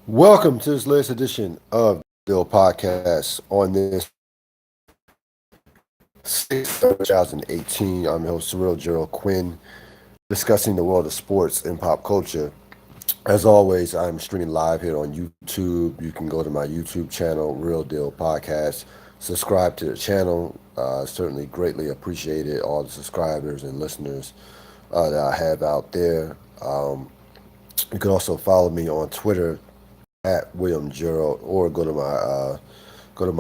Welcome to this latest edition of Dil Podcast. On this 2018, I'm your host, Ril Dil Quinn, discussing the world of sports and pop culture. As always, I'm streaming live here on YouTube. You can go to my YouTube channel, Real Deal Podcast. Subscribe to the channel. Certainly greatly appreciate it, all the subscribers and listeners that I have out there. You can also follow me on Twitter at William Gerald, or go to my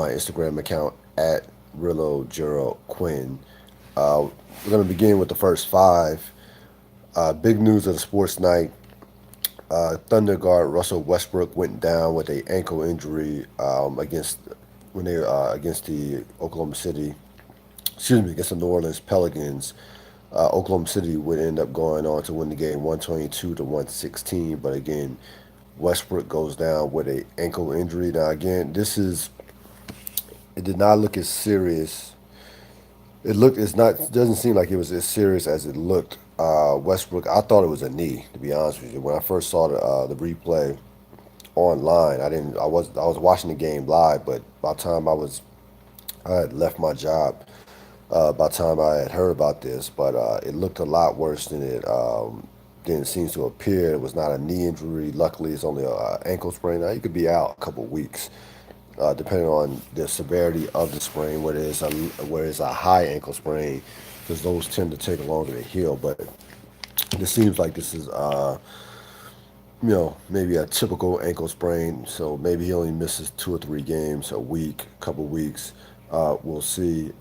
Instagram account at Rillo Gerald Quinn. We're gonna begin with the first five. Big news of the sports night. Thunder guard Russell Westbrook went down with a ankle injury against when they against the Oklahoma City. Excuse me, against the New Orleans Pelicans. Oklahoma City would end up going on to win the game 122 to 116, but again, Westbrook goes down with a ankle injury. Now again, it did not look as serious. It's not, it doesn't seem like it was as serious as it looked. Westbrook, I thought it was a knee, to be honest with you. When I first saw the replay online, I was watching the game live, but by the time I had left my job, by the time I had heard about this, but it looked a lot worse than it seems to appear. It was not a knee injury. Luckily, it's only a ankle sprain. Now, you could be out a couple weeks, depending on the severity of the sprain. Where it's a high ankle sprain, because those tend to take longer to heal. But this seems like this is, maybe a typical ankle sprain. So maybe he only misses 2 or 3 games a week, couple weeks. We'll see.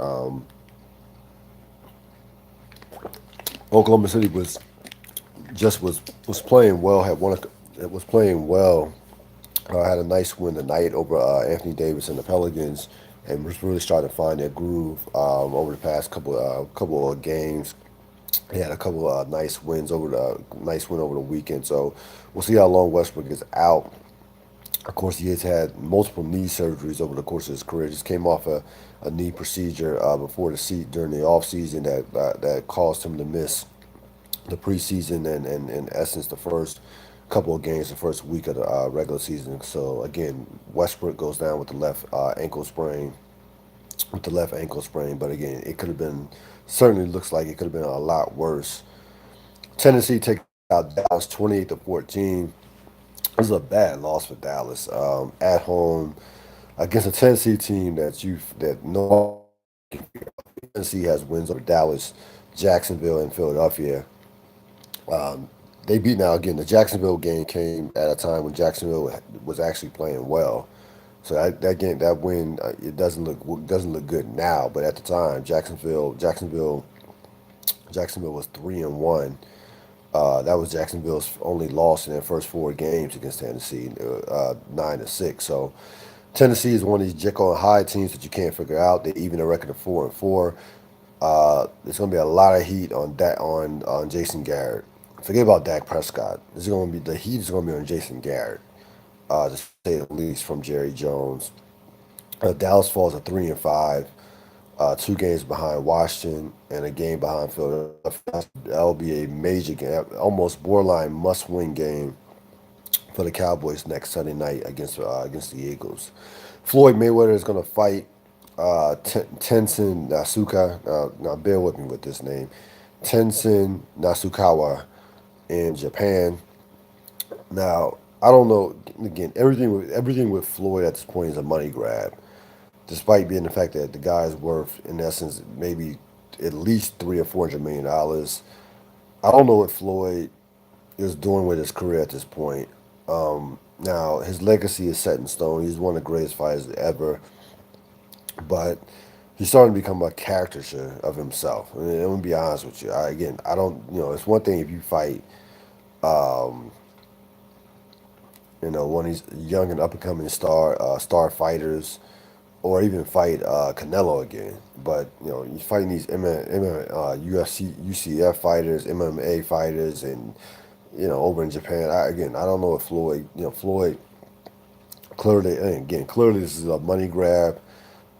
Oklahoma City was playing well. It was playing well. Had a nice win tonight over Anthony Davis and the Pelicans, and was really starting to find their groove over the past couple of games. He had a couple of nice win over the weekend. So we'll see how long Westbrook is out. Of course, he has had multiple knee surgeries over the course of his career. Just came off a knee procedure before the seat during the off season that caused him to miss the preseason and in essence the first couple of games, the first week of the regular season. So again, Westbrook goes down with the left ankle sprain, But again, it could have been, certainly looks like it could have been a lot worse. Tennessee takes out Dallas 28-14. This is a bad loss for Dallas at home against a Tennessee team that no Tennessee has wins over Dallas, Jacksonville, and Philadelphia. Um, they beat now again. The Jacksonville game came at a time when Jacksonville was actually playing well. So that game, that win, it doesn't look good now. But at the time, Jacksonville was 3-1. That was Jacksonville's only loss in their first 4 games against Tennessee, 9-6. So Tennessee is one of these Jekyll and Hyde teams that you can't figure out. They even a record of 4-4. There's going to be a lot of heat on Jason Garrett. Forget about Dak Prescott. The heat is going to be on Jason Garrett, to say the least, from Jerry Jones. Dallas falls at 3-5, 2 games behind Washington and a game behind Philadelphia. That'll be a major game, almost borderline must-win game for the Cowboys next Sunday night against the Eagles. Floyd Mayweather is going to fight Tenzin Nasuka. Now, bear with me with this name. Tenzin Nasukawa in Japan. Now, I don't know. Again, everything with Floyd at this point is a money grab, despite being the fact that the guy's worth, in essence, maybe at least 300 or 400 million dollars. I don't know what Floyd is doing with his career at this point. Now, his legacy is set in stone. He's one of the greatest fighters ever, but he's starting to become a caricature of himself. I mean, I'm gonna be honest with you. I don't. It's one thing if you fight one of these young and up and coming star fighters, or even fight Canelo again. But you're fighting these UFC, UCF fighters, MMA fighters, and over in Japan. I don't know if Floyd. Floyd clearly, and again, clearly this is a money grab.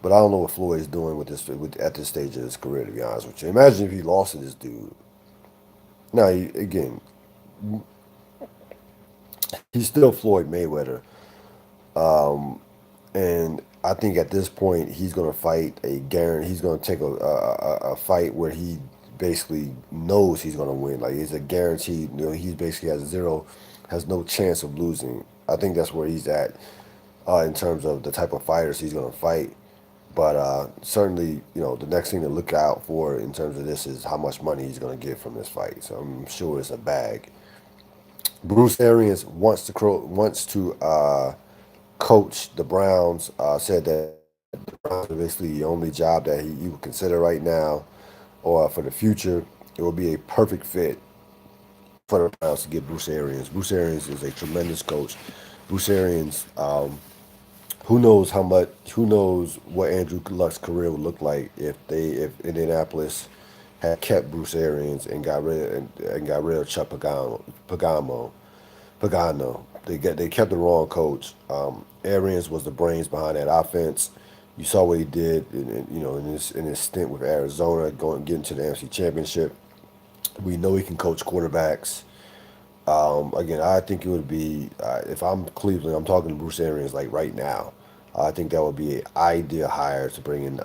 But I don't know what Floyd is doing at this stage of his career. To be honest with you, imagine if he lost to this dude. Now, again, he's still Floyd Mayweather, And I think at this point he's going to fight a guarantee. He's going to take a fight where he basically knows he's going to win. Like it's a guarantee. You know, he basically has no chance of losing. I think that's where he's at in terms of the type of fighters he's going to fight. But certainly, the next thing to look out for in terms of this is how much money he's going to get from this fight. So I'm sure it's a bag. Bruce Arians wants to coach the Browns. Said that the Browns are basically the only job that he would consider right now, or for the future. It will be a perfect fit for the Browns to get Bruce Arians. Bruce Arians is a tremendous coach. Bruce Arians, who knows what Andrew Luck's career would look like if Indianapolis had kept Bruce Arians and got rid of Chuck Pagano. They kept the wrong coach. Arians was the brains behind that offense. You saw what he did in his stint with Arizona, getting to the NFC Championship. We know he can coach quarterbacks. Again, I think it would be if I'm Cleveland, I'm talking to Bruce Arians like right now. I think that would be an ideal hire to bring in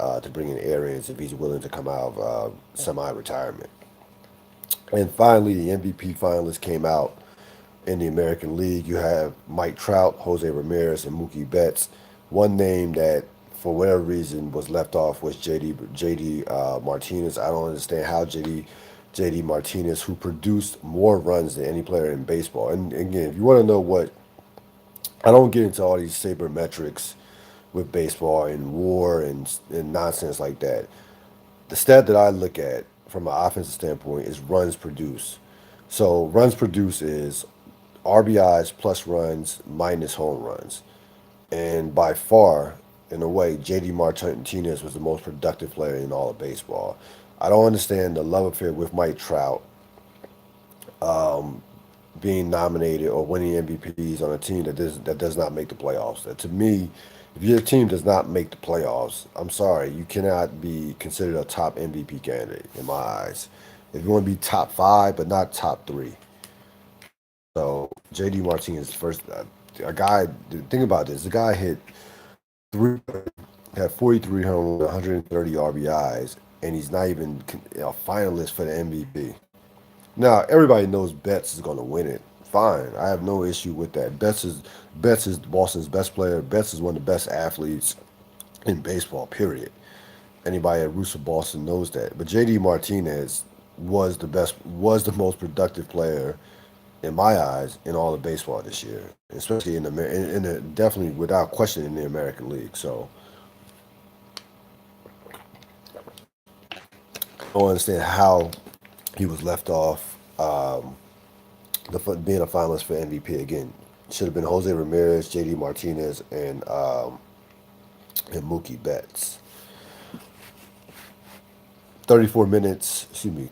Arians if he's willing to come out of semi-retirement. And finally, the MVP finalists came out in the American League. You have Mike Trout, Jose Ramirez, and Mookie Betts. One name that, for whatever reason, was left off was JD Martinez. I don't understand how JD Martinez, who produced more runs than any player in baseball. And again, if you want to know what, I don't get into all these sabermetrics with baseball and WAR and nonsense like that. The stat that I look at from an offensive standpoint is runs produced. So runs produced is RBIs plus runs minus home runs. And by far, in a way, JD Martinez was the most productive player in all of baseball. I don't understand the love affair with Mike Trout being nominated or winning MVPs on a team that does not make the playoffs. That to me, if your team does not make the playoffs, I'm sorry, you cannot be considered a top MVP candidate in my eyes. If you want to be top five, but not top three. So JD Martinez first, a guy. Think about this: the guy hit three, had 43 home, 130 RBIs, and he's not even a finalist for the MVP. Now everybody knows Betts is going to win it. Fine, I have no issue with that. Betts is Boston's best player. Betts is one of the best athletes in baseball. Period. Anybody that roots for Boston knows that. But JD Martinez was the most productive player in my eyes in all of baseball this year, especially definitely without question in the American League. So I don't understand how he was left off being a finalist for MVP again. Should have been Jose Ramirez, JD Martinez, and Mookie Betts. 34 minutes, excuse me,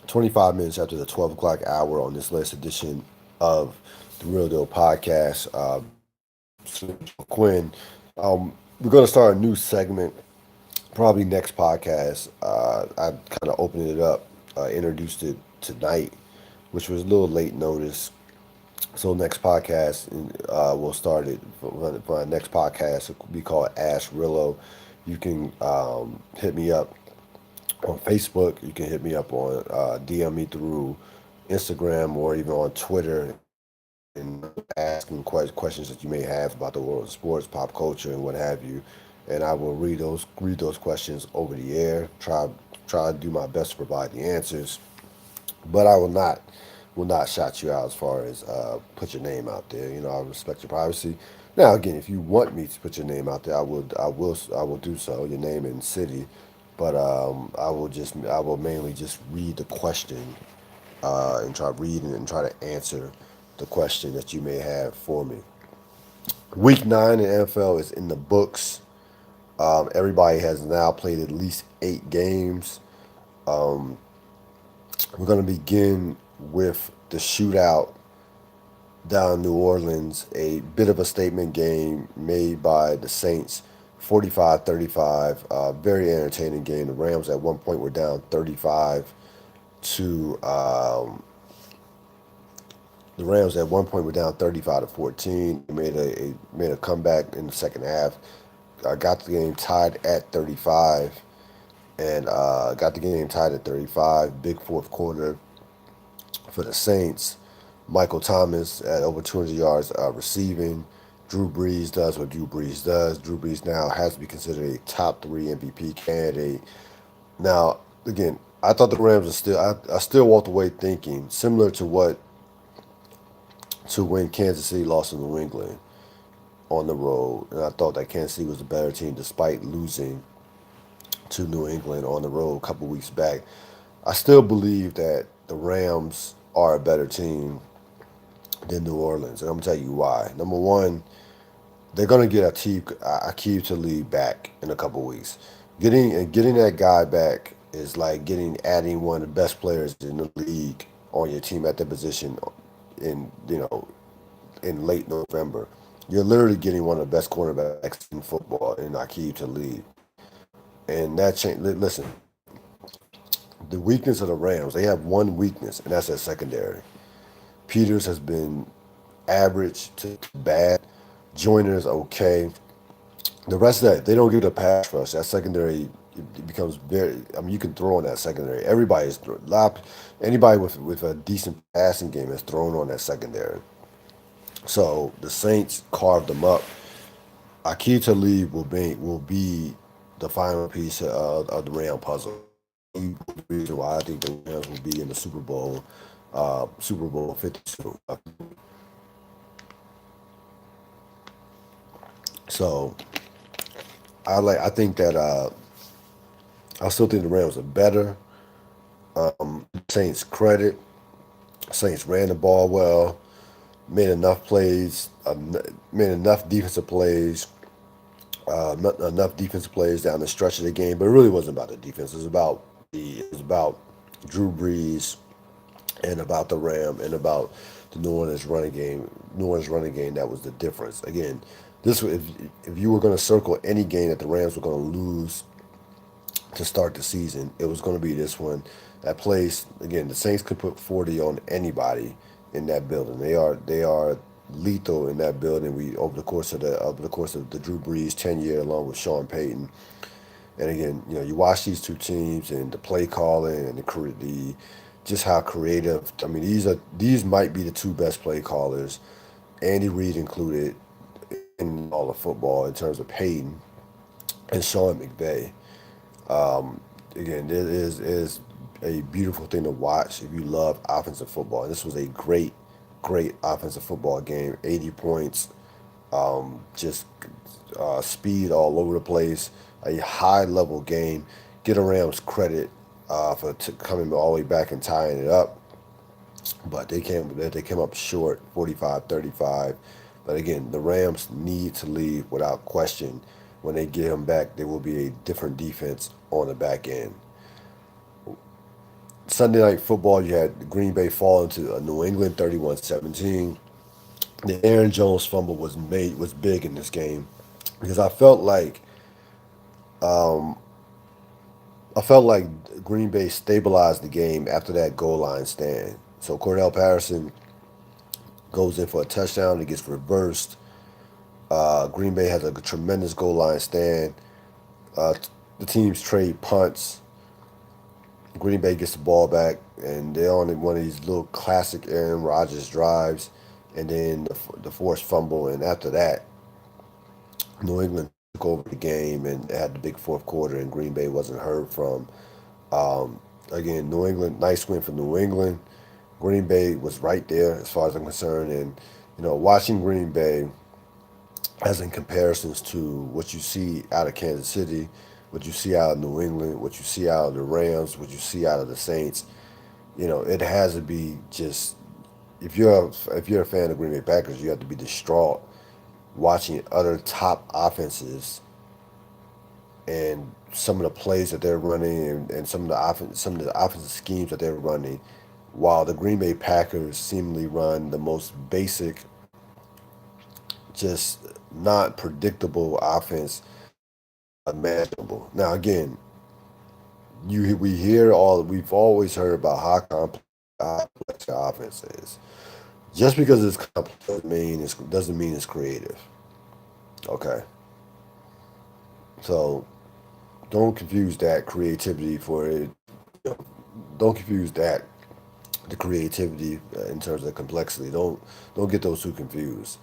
25 minutes after the 12 o'clock hour on this latest edition of the Real Deal Podcast. Quinn, we're going to start a new segment probably next podcast. I kind of opened it up, introduced it tonight, which was a little late notice. So next podcast, we'll start it for our next podcast. It will be called Ask Rillo. You can hit me up on Facebook. You can hit me up on DM me through Instagram or even on Twitter and asking questions that you may have about the world of sports, pop culture, and what have you. And I will read those questions over the air. Try to do my best to provide the answers, but I will not shout you out as far as put your name out there. I respect your privacy. Now, again, if you want me to put your name out there, I will do so. Your name and city, but I will mainly just read the question and try reading and try to answer the question that you may have for me. Week 9 in NFL is in the books. Everybody has now played at least 8 games. We're going to begin with the shootout down in New Orleans, a bit of a statement game made by the Saints, 45-35. Very entertaining game. The Rams at one point were down 35 to The Rams at one point were down 35-14. They made a comeback in the second half. Got the game tied at 35, and got the game tied at 35. Big fourth quarter for the Saints. Michael Thomas at over 200 yards receiving. Drew Brees does what Drew Brees does. Drew Brees now has to be considered a top three MVP candidate. Now, again, I thought the Rams are still. I still walked away thinking similar to when Kansas City lost to New England on the road, and I thought that Kansas City was a better team despite losing to New England on the road a couple weeks back. I still believe that the Rams are a better team than New Orleans, and I'm gonna tell you why. Number one, they're gonna get Akeem to lead back in a couple weeks. Getting that guy back is like getting adding one of the best players in the league on your team at that position in in late November. You're literally getting one of the best cornerbacks in football in Akeem to lead, and that change. Listen, the weakness of the Rams, they have one weakness, and that's their secondary. Peters has been average to bad. Joyner's okay. The rest of that, they don't get a pass rush. That secondary it becomes very. I mean, you can throw on that secondary. Anybody with a decent passing game has thrown on that secondary. So the Saints carved them up. Akita Lee will be the final piece of the Ram puzzle. The reason why I think the Rams will be in the Super Bowl 52. So I think that I still think the Rams are better. Saints credit. Saints ran the ball well, made enough plays, made enough defensive plays down the stretch of the game. But it really wasn't about the defense. It was about Drew Brees and about the Ram and about the New Orleans running game. New Orleans running game, that was the difference. Again, if you were going to circle any game that the Rams were going to lose to start the season, it was going to be this one. That place again, the Saints could put 40 on anybody in that building. They are lethal in that building. We over the course of the Drew Brees tenure, along with Sean Payton. And again, you watch these two teams and the play calling and the just how creative. I mean, these might be the two best play callers, Andy Reid included, in all of football in terms of Payton and Sean McVay. Again, it is a beautiful thing to watch if you love offensive football. And this was a great offensive football game. 80 points, just speed all over the place. A high level game. Get a Rams credit for coming all the way back and tying it up, but they came up short, 45-35. But again, the Rams need to leave without question. When they get him back, there will be a different defense on the back end. Sunday Night Football, you had Green Bay fall into New England 31-17. The Aaron Jones fumble was big in this game because I felt like Green Bay stabilized the game after that goal line stand. So Cordell Patterson goes in for a touchdown. It gets reversed. Green Bay has a tremendous goal line stand. Uh, the teams trade punts. Green Bay gets the ball back, and they're on one of these little classic Aaron Rodgers drives, and then the forced fumble. And after that, New England took over the game and had the big fourth quarter, and Green Bay wasn't heard from. Again, New England, nice win for New England. Green Bay was right there as far as I'm concerned, and watching Green Bay as in comparisons to what you see out of Kansas City, what you see out of New England, what you see out of the Rams, what you see out of the Saints. It has to be just if you're a fan of Green Bay Packers, you have to be distraught watching other top offenses and some of the plays that they're running and some of the offensive schemes that they're running, while the Green Bay Packers seemingly run the most basic, just not predictable offense imaginable. Now again, we've always heard about how complex the offense is. Just because it's complex doesn't mean it's creative. Okay, so don't confuse that creativity for it. You know, don't confuse that the creativity in terms of complexity. Don't get those two confused.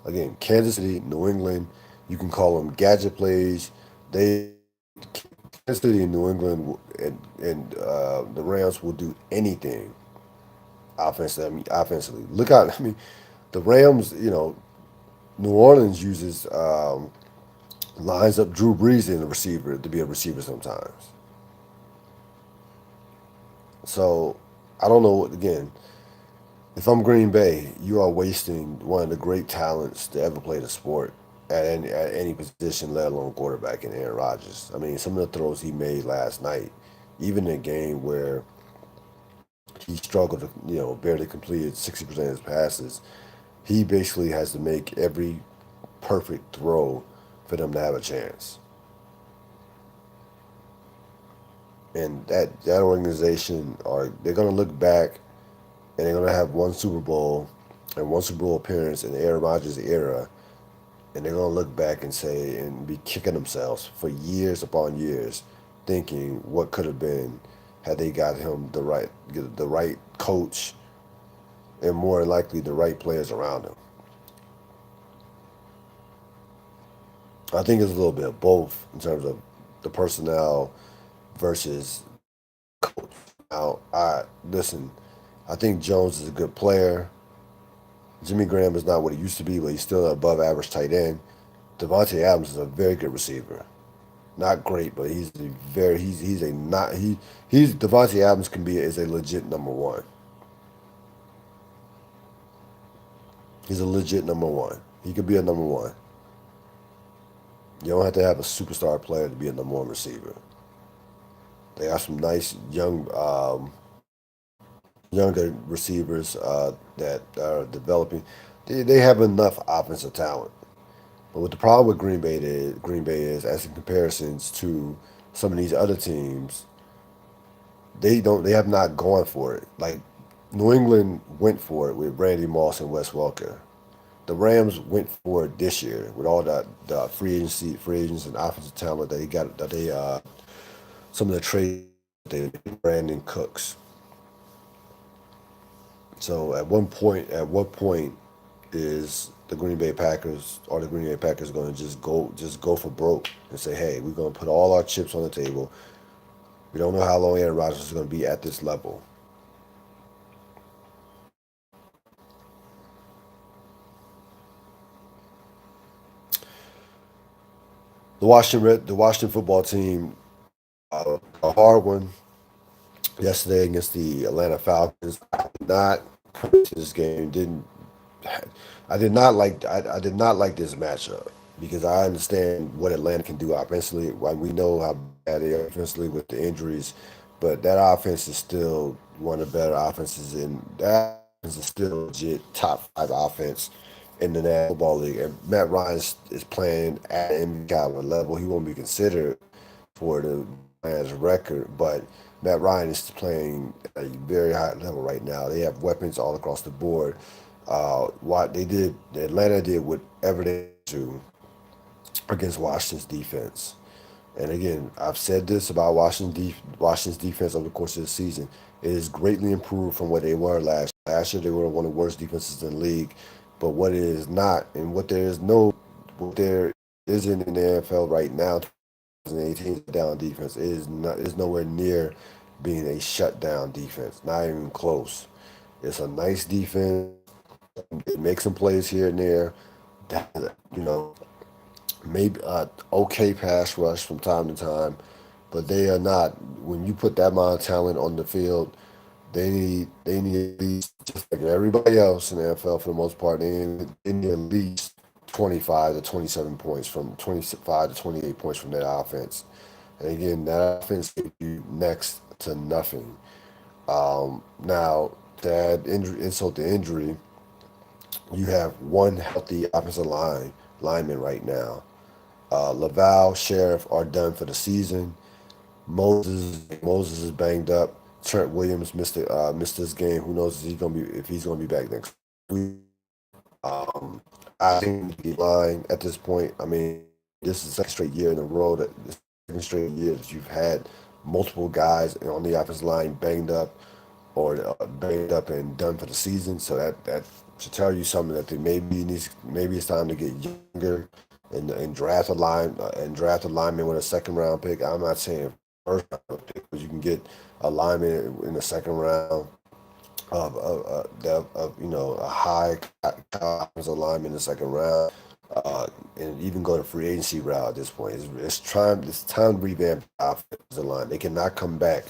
Again, Kansas City, New England, you can call them gadget plays. They Kansas City and New England and the Rams will do anything offensively. Offensively, look out. I mean, the Rams. New Orleans uses lines up Drew Brees in the receiver to be a receiver sometimes. So I don't know. Again, if I'm Green Bay, you are wasting one of the great talents to ever play the sport at any position, let alone quarterback in Aaron Rodgers. I mean, some of the throws he made last night, even in a game where he struggled to, barely completed 60% of his passes, he basically has to make every perfect throw for them to have a chance. And that organization they're gonna look back and they're gonna have one Super Bowl and one Super Bowl appearance in the Aaron Rodgers era, and they're gonna look back and say and be kicking themselves for years upon years, thinking what could have been had they got him the right coach and more likely the right players around him. I think it's a little bit of both in terms of the personnel versus coach. Now, I listen. I think Jones is a good player. Jimmy Graham is not what he used to be, but he's still an above average tight end. Devontae Adams is a very good receiver. Not great, but he's a not he's Devontae Adams can be is a legit number one. He's a legit number one. He could be a number one. You don't have to have a superstar player to be a number one receiver. They got some nice younger receivers that are developing. They have enough offensive talent. But what the problem with Green Bay is, as in comparisons to some of these other teams, they have not gone for it. Like New England went for it with Randy Moss and Wes Welker. The Rams went for it this year with all the free agents and offensive talent that they got that they some of the trade they Brandon Cooks. So at what point is the Green Bay Packers going to just go for broke and say, hey, we're going to put all our chips on the table. We don't know how long Aaron Rodgers is going to be at this level. The Washington football team, a hard one yesterday against the Atlanta Falcons. I did not come into this game. Didn't I did not like this matchup because I understand what Atlanta can do offensively. We know how bad they are offensively with the injuries, but that offense is still one of the better offenses in that offense is still legit top five offense in the National Football League. And Matt Ryan is playing at an NBA caliber level. He won't be considered for the Lions record, but Matt Ryan is playing at a very high level right now. They have weapons all across the board. What they did, Atlanta did whatever they do against Washington's defense. And again, I've said this about Washington's defense over the course of the season. It is greatly improved from what they were last year. Last year they were one of the worst defenses in the league. But what it is not, and what there isn't in the NFL right now, 2018 down defense is nowhere near being a shutdown defense. Not even close. It's a nice defense. It makes some plays here and there. That, you know, maybe okay pass rush from time to time, but they are not. When you put that amount of talent on the field, they need at least just like everybody else in the NFL for the most part. They need at least 25 to 27 points from 25 to 28 points from that offense. And again, that offense gives you next to nothing. Now, to add insult to injury, you have one healthy offensive lineman right now. Laval, Sheriff are done for the season. Moses is banged up. Trent Williams missed this game. Who knows if he's gonna be back next? Um, I think we need to get line at this point. I mean, this is the second straight year in a row that the second straight year that you've had multiple guys on the offensive line banged up or banged up and done for the season. So that should tell you something that they maybe it's time to get younger and draft a lineman with a second round pick. I'm not saying first round pick, but you can get a lineman in the second round of a high offensive lineman in the second round, and even go to free agency route at this point. It's time to revamp the offensive line. They cannot come back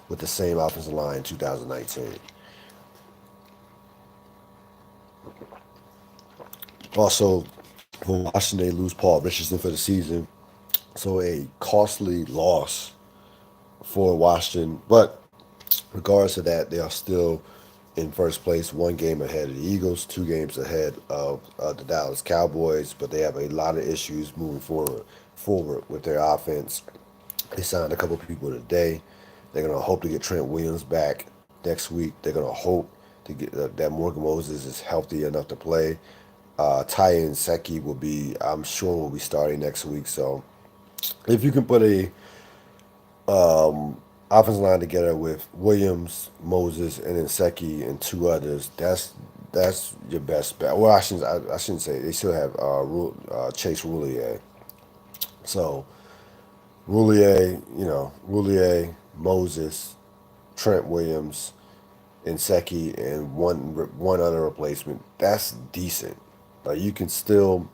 with the same offensive line in 2019. Also, for Washington, they lose Paul Richardson for the season, so a costly loss for Washington. But regardless of that, they are still in first place, one game ahead of the Eagles, two games ahead of the Dallas Cowboys. But they have a lot of issues moving forward with their offense. They signed a couple of people today. They're gonna hope to get Trent Williams back next week. They're gonna hope to get that Morgan Moses is healthy enough to play. Ty and Seki I'm sure, will be starting next week. So if you can put a offensive line together with Williams, Moses, and then Seki and two others, that's your best bet. Well, I shouldn't say they still have Chase Roulier. So Roulier, Moses, Trent Williams, and Seki, and one other replacement. That's decent. Like you can still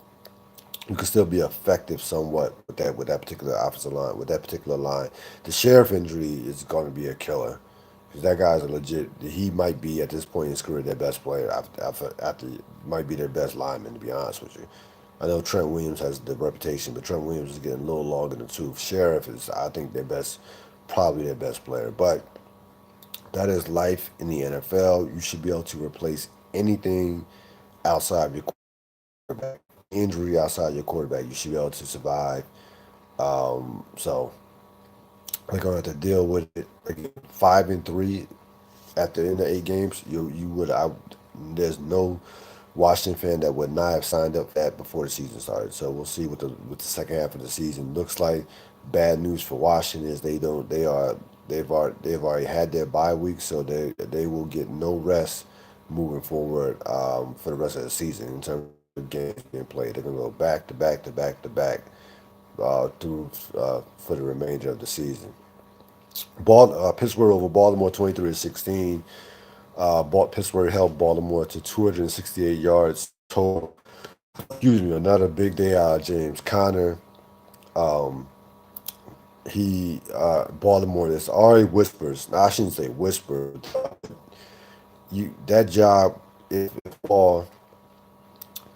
be effective somewhat with that particular offensive line, with that particular line. The Sheriff injury is going to be a killer because that guy's a legit. He might be at this point in his career their best player after might be their best lineman. To be honest with you, I know Trent Williams has the reputation, but Trent Williams is getting a little long in the tooth. Sheriff is, I think, probably their best player. But that is life in the NFL. You should be able to replace anything outside of your quarterback. Injury outside your quarterback, you should be able to survive. So they're gonna have to deal with it. Like 5-3 at the end of 8 games. You would I There's no Washington fan that would not have signed up for that before the season started. So we'll see what the second half of the season looks like. Bad news for Washington is they've already had their bye week, so they will get no rest moving forward for the rest of the season in terms of games being played. They're gonna go back to back to back to back through for the remainder of the season. Pittsburgh over Baltimore 23-16. Pittsburgh held Baltimore to 268 yards total. Excuse me, another big day out of James Conner. Baltimore. There's already whispers. I shouldn't say whisper. That job. If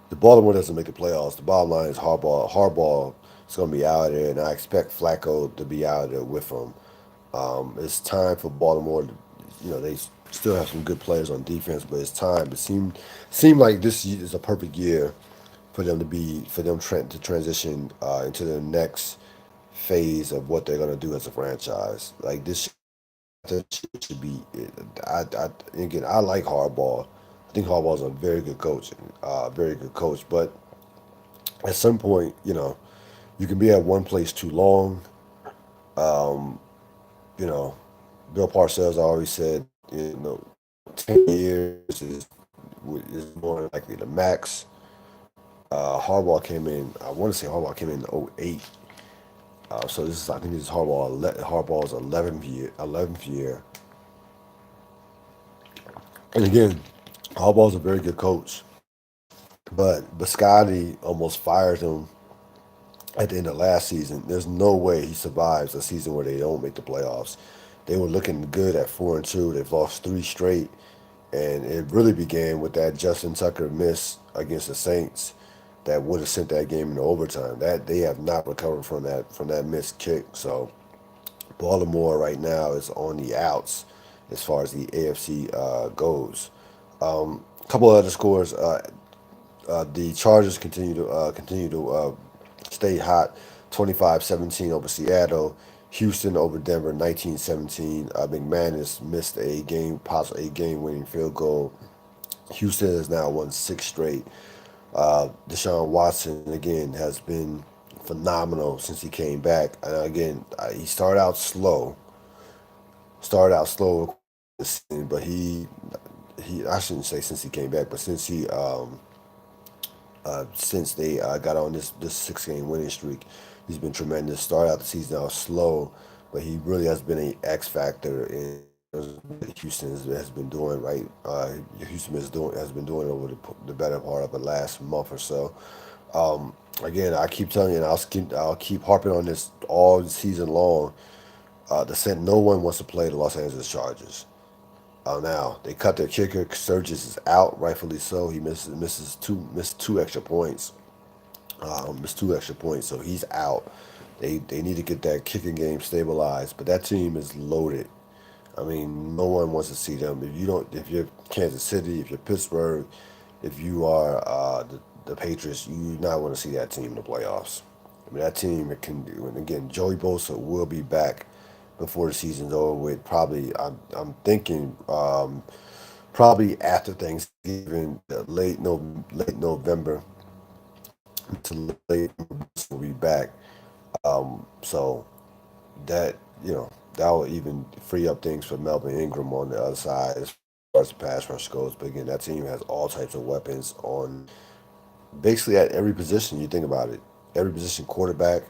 the Baltimore doesn't make the playoffs, the bottom line is Harbaugh. Harbaugh is going to be out there, and I expect Flacco to be out there with him. It's time for Baltimore. They still have some good players on defense, but it's time. It seemed like this is a perfect year for them to transition into the next phase of what they're gonna do as a franchise. Like this should be. Again, I like Harbaugh. I think Harbaugh's a very good coach. But at some point, you can be at one place too long. You know, Bill Parcells always said, 10 years is more likely the max. Harbaugh came in. I want to say Harbaugh came in 08. So I think this is Harbaugh's 11th year. And again, Harbaugh's a very good coach, but Biscotti almost fired him at the end of last season. There's no way he survives a season where they don't make the playoffs. They were looking good at 4-2. They've lost three straight, and it really began with that Justin Tucker miss against the Saints that would have sent that game into overtime. That they have not recovered from that missed kick. So Baltimore right now is on the outs as far as the AFC goes. A couple of other scores. The Chargers continue to stay hot. 25-17 over Seattle. Houston over Denver 19-17. McManus missed a game winning field goal Houston has now won six straight. Deshaun Watson again has been phenomenal since he came back. And again, he started out slow, but he I shouldn't say since he came back, but since they got on this 6 game winning streak, he's been tremendous. Started out the season out slow, but he really has been a X factor in what Houston has been doing. Right, Houston has been doing over the better part of the last month or so. Again, I keep telling you, and I'll keep harping on this all season long. No one wants to play the Los Angeles Chargers. Now they cut their kicker. Sturgis is out, rightfully so. He missed two extra points. Missed two extra points, so he's out. They need to get that kicking game stabilized. But that team is loaded. I mean, no one wants to see them. If you're Kansas City, if you're Pittsburgh, if you are the Patriots, you not want to see that team in the playoffs. I mean, that team it can do. And again, Joey Bosa will be back before the season's over with. Probably, I'm thinking probably after Thanksgiving, late November to late will be back. So that that will even free up things for Melvin Ingram on the other side as far as the pass rush goes. But again, that team has all types of weapons on basically at every position. You think about it, every position: quarterback,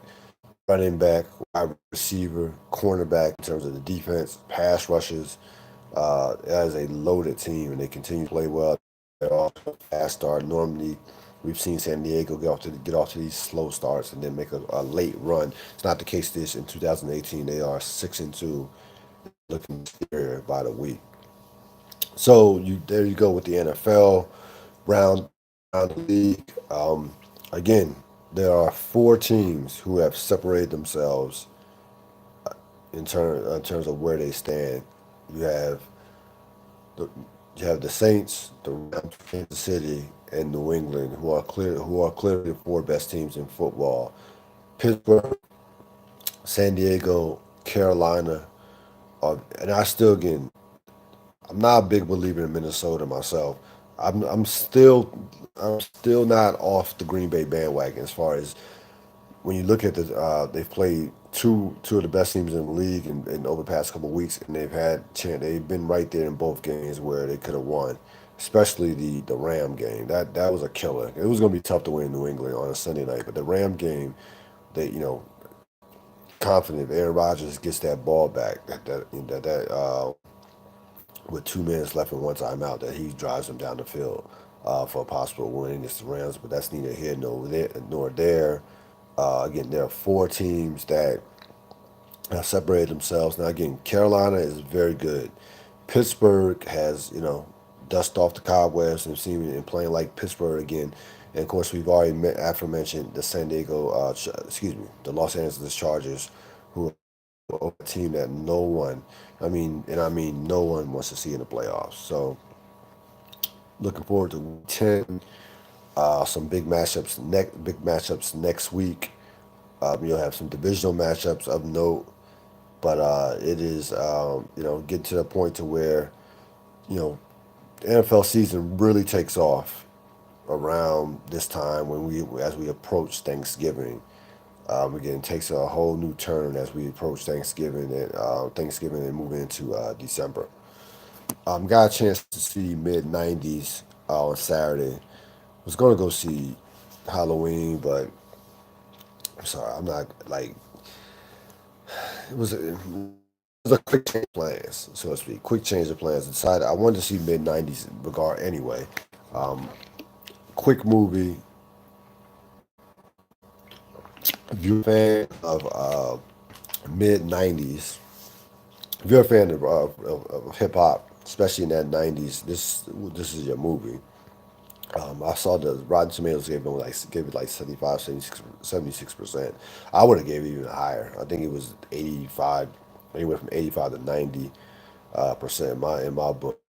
running back, wide receiver, cornerback. In terms of the defense, pass rushes. That is a loaded team, and they continue to play well. They're off to a fast start. Normally, we've seen San Diego get off to these slow starts and then make a late run. It's not the case this in 2018. They are 6-2, looking superior by the week. So there you go with the NFL round around the league. Again, there are four teams who have separated themselves in terms of where they stand. You have the you have the Saints, the Rams, Kansas City, and New England, who are clearly the four best teams in football. Pittsburgh, San Diego, Carolina, and I'm not a big believer in Minnesota myself. I'm still not off the Green Bay bandwagon as far as when you look at they've played two of the best teams in the league in over the past couple of weeks, and they've been right there in both games where they could have won, especially the Ram game. That was a killer. It was going to be tough to win in New England on a Sunday night, but the Ram game, they confident if Aaron Rodgers gets that ball back, with 2 minutes left and one timeout, that he drives them down the field for a possible win against the Rams. But that's neither here nor there. Again, there are four teams that have separated themselves. Now, again, Carolina is very good. Pittsburgh has, dust off the cobwebs and seeming and playing like Pittsburgh again. And of course, we've already aforementioned the the Los Angeles Chargers, who are a team that I mean no one wants to see in the playoffs. So, looking forward to week 10. Some big matchups next week. You'll have some divisional matchups of note, but it is getting to the point to where you know the NFL season really takes off around this time when as we approach Thanksgiving. Again, it takes a whole new turn as we approach Thanksgiving and move into December. Got a chance to see mid '90s on Saturday. Was gonna go see Halloween, but I'm sorry, I'm not like it was a quick change of plans, so to speak. Quick change of plans. Decided I wanted to see mid '90s regard anyway. Um, Quick movie. If you're a fan of mid '90s, if you're a fan of hip hop, especially in that '90s, this is your movie. I saw the Rotten Tomatoes gave it like 75, 76%. I would have gave it even higher. I think it was 85, anywhere from 85 to 90 percent in my book.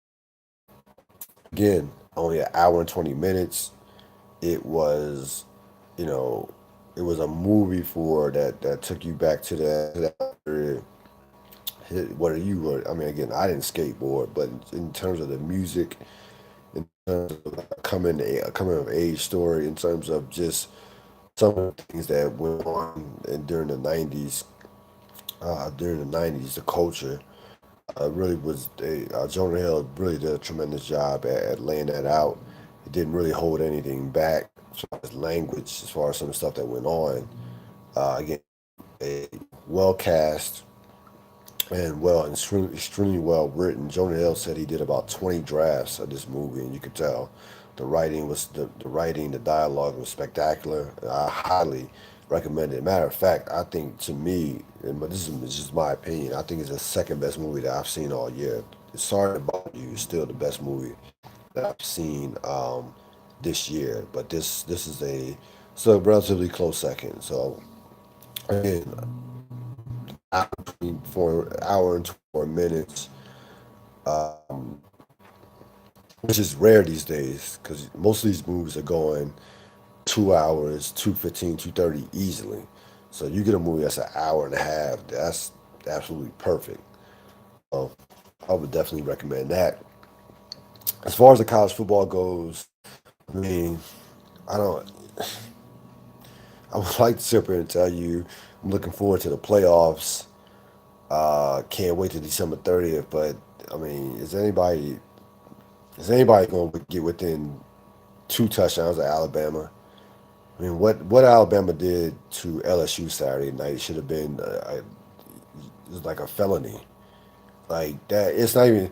Again, only an hour and 20 minutes. It was, you know, it was a movie that took you back to that period. What are you? I mean, again, I didn't skateboard, but in terms of the music coming of age story in terms of just some of the things that went on and during the 90s, the culture really was Jonah Hill really did a tremendous job at laying that out. He didn't really hold anything back as far as language, as far as some of the stuff that went on. Again, a well cast and extremely well written. Jonah Hill said he did about 20 drafts of this movie, and you could tell the writing, the dialogue was spectacular. I highly recommend it. Matter of fact, I think to me, but this is just my opinion, I think it's the second best movie that I've seen all year. Sorry About You is still the best movie that I've seen this year, but this is a relatively close second. So again, for an hour and 24 minutes, which is rare these days because most of these movies are going 2 hours, 2:15, 2:30 easily. So you get a movie that's an hour and a half. That's absolutely perfect. So I would definitely recommend that. As far as the college football goes, I mean, I don't. I would like to sit here and tell you I'm looking forward to the playoffs. Can't wait to December 30th. But I mean, is anybody going to get within 2 touchdowns of Alabama? I mean, what Alabama did to LSU Saturday night should have been it was like a felony. Like that, it's not even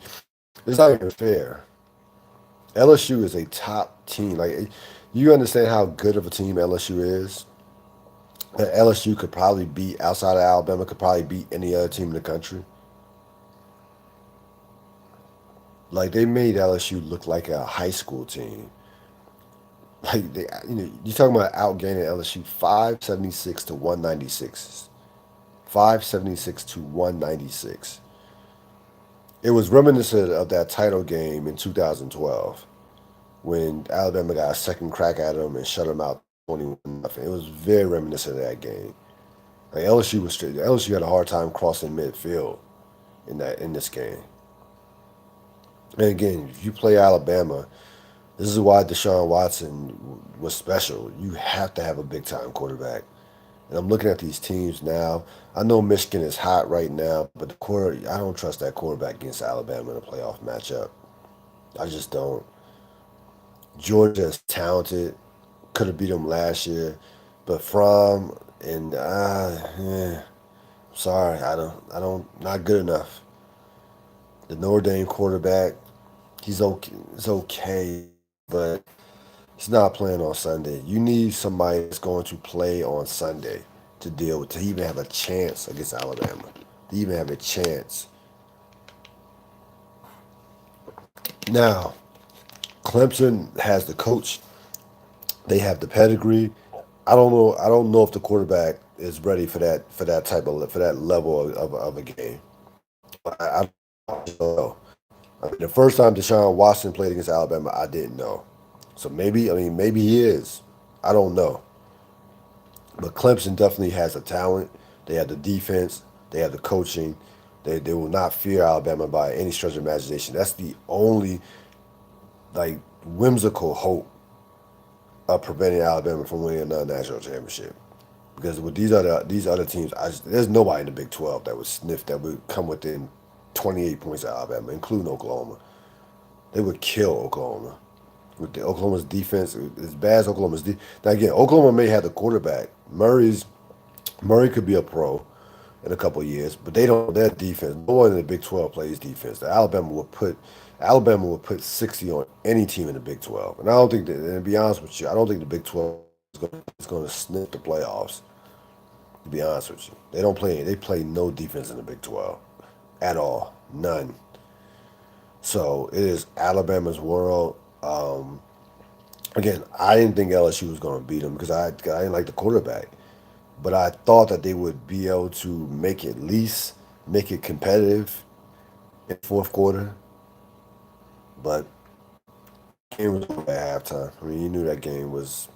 fair. LSU is a top team. Like you understand how good of a team LSU is. That LSU could probably beat outside of Alabama could probably beat any other team in the country. Like they made LSU look like a high school team. Like you're talking about outgaining LSU 576 to 196. 576 to 196. It was reminiscent of that title game in 2012 when Alabama got a second crack at them and shut them out 21 nothing. It was very reminiscent of that game. Like LSU had a hard time crossing midfield in this game. And again, if you play Alabama, this is why Deshaun Watson was special. You have to have a big time quarterback. And I'm looking at these teams now. I know Michigan is hot right now, but I don't trust that quarterback against Alabama in a playoff matchup. I just don't. Georgia is talented. Could have beat them last year, but Fromm and sorry, not good enough. The Notre Dame quarterback, he's okay, but he's not playing on Sunday. You need somebody that's going to play on Sunday to even have a chance against Alabama. To even have a chance. Now, Clemson has the coach. They have the pedigree. I don't know. I don't know if the quarterback is ready for that level of a game. I don't know. I mean, the first time Deshaun Watson played against Alabama, I didn't know. So maybe he is. I don't know. But Clemson definitely has the talent. They have the defense. They have the coaching. They will not fear Alabama by any stretch of imagination. That's the only like whimsical hope of preventing Alabama from winning another national championship. Because with these other teams, there's nobody in the Big 12 that would come within 28 points of Alabama, including Oklahoma. They would kill Oklahoma. With Oklahoma's defense, as bad as now again, Oklahoma may have the quarterback. Murray could be a pro in a couple of years, but they don't. Their defense. No one in the Big 12 plays defense. Alabama would put 60 on any team in the Big 12. And I don't think that. And to be honest with you, I don't think the Big 12 is going to sniff the playoffs. To be honest with you, they don't play. They play no defense in the Big 12 at all. None. So it is Alabama's world. Again, I didn't think LSU was going to beat them because I didn't like the quarterback, but I thought that they would be able to make it competitive in fourth quarter. But the game was over at halftime. I mean, you knew that game was,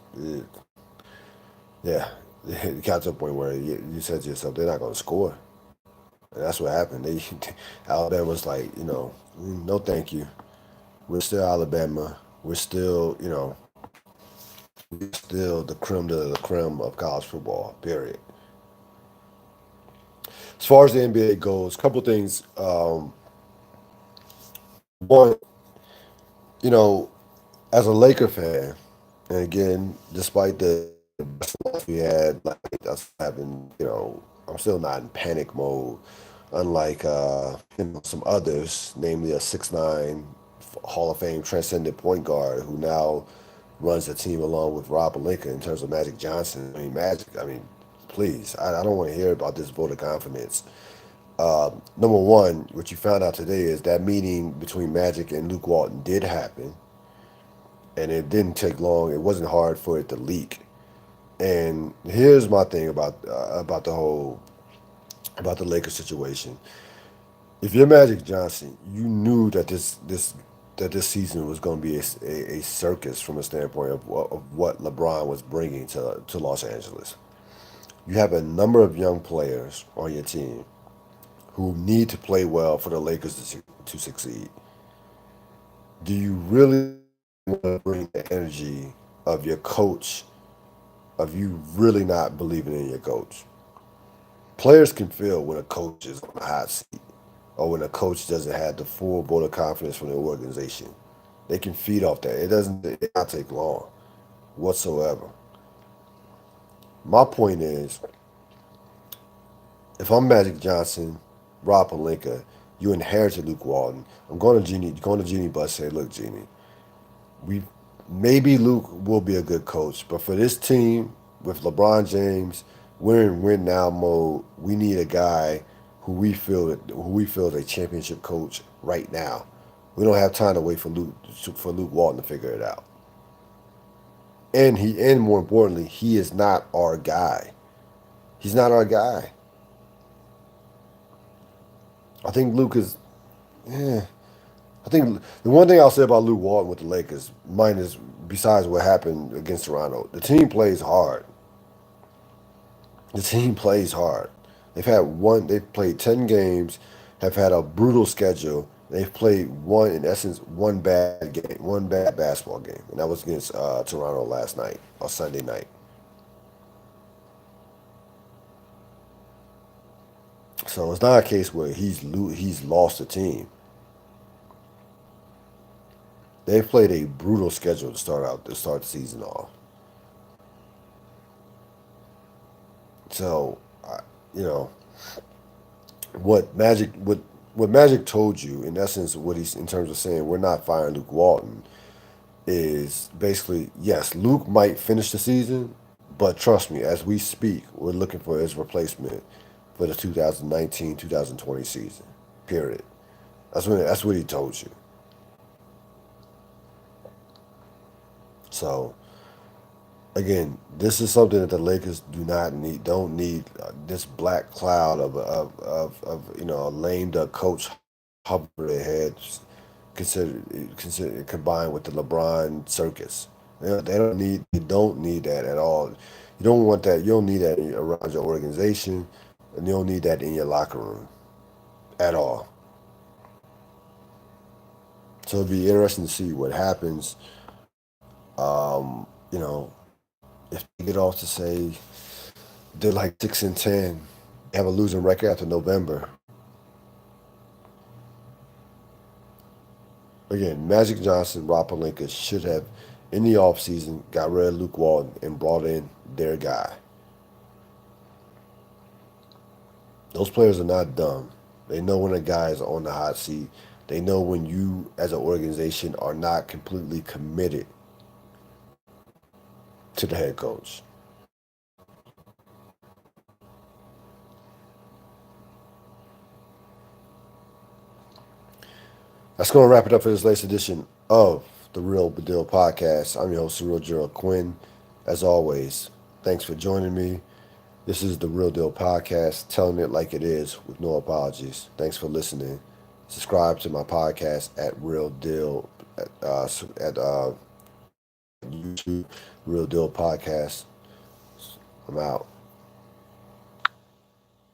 yeah. It got to a point where you said to yourself, they're not going to score, and that's what happened. Alabama was like, no, thank you. We're still Alabama. we're still, we're still the creme de la creme of college football. Period. As far as the NBA goes, a couple things. One, you know, as a Laker fan, and again, despite the best loss we had, like us having, I'm still not in panic mode, unlike some others, namely a 6'9" Hall of Fame transcendent point guard who now runs the team along with Rob Pelinka in terms of Magic Johnson. I mean, Magic. I mean, please, I don't want to hear about this vote of confidence. Number one, what you found out today is that meeting between Magic and Luke Walton did happen, and it didn't take long. It wasn't hard for it to leak. And here's my thing about the whole about the Lakers situation. If you're Magic Johnson, you knew that this season was going to be a circus from a standpoint of what LeBron was bringing to Los Angeles. You have a number of young players on your team who need to play well for the Lakers to succeed. Do you really want to bring the energy of your coach, of you really not believing in your coach? Players can feel when a coach is on the hot seat or when a coach doesn't have the full vote of confidence from the organization. They can feed off that. It not take long whatsoever. My point is, if I'm Magic Johnson, Rob Pelinka, you inherited Luke Walton. I'm going to Jeannie Buss say, look, Jeannie, we maybe Luke will be a good coach, but for this team with LeBron James, we're in win now mode. We need a guy who we feel is a championship coach right now. We don't have time to wait for Luke Walton to figure it out. And more importantly, he is not our guy. He's not our guy. I think Luke is. Yeah. I think the one thing I'll say about Luke Walton with the Lakers, minus besides what happened against Toronto, the team plays hard. The team plays hard. They've played 10 games, have had a brutal schedule. They've played in essence, one bad game, one bad basketball game, and that was against Toronto last night or Sunday night. So it's not a case where he's lost the team. They've played a brutal schedule to start the season off. So, you know, what Magic what Magic told you in essence, what he's in terms of saying we're not firing Luke Walton is basically yes, Luke might finish the season, but trust me, as we speak, we're looking for his replacement for the 2019-2020 season. Period. That's what he told you. So again, this is something that the Lakers don't need this black cloud of a lame duck coach hovering their heads, consider combined with the LeBron circus. They don't need that at all. You don't want that. You don't need that around your organization, and you don't need that in your locker room at all. So it'll be interesting to see what happens. You know, if they get off to say they're like 6-10, have a losing record after November. Again, Magic Johnson, Rob Pelinka should have in the offseason got rid of Luke Walton and brought in their guy. Those players are not dumb. They know when a guy is on the hot seat. They know when you, as an organization, are not completely committed to the head coach. That's going to wrap it up for this latest edition of the Real Dil Podcast. I'm your host, Cyril Gerald Quinn. As always, thanks for joining me. This is the Real Deal Podcast, telling it like it is with no apologies. Thanks for listening. Subscribe to my podcast at Real Deal at YouTube, Real Deal Podcast. I'm out.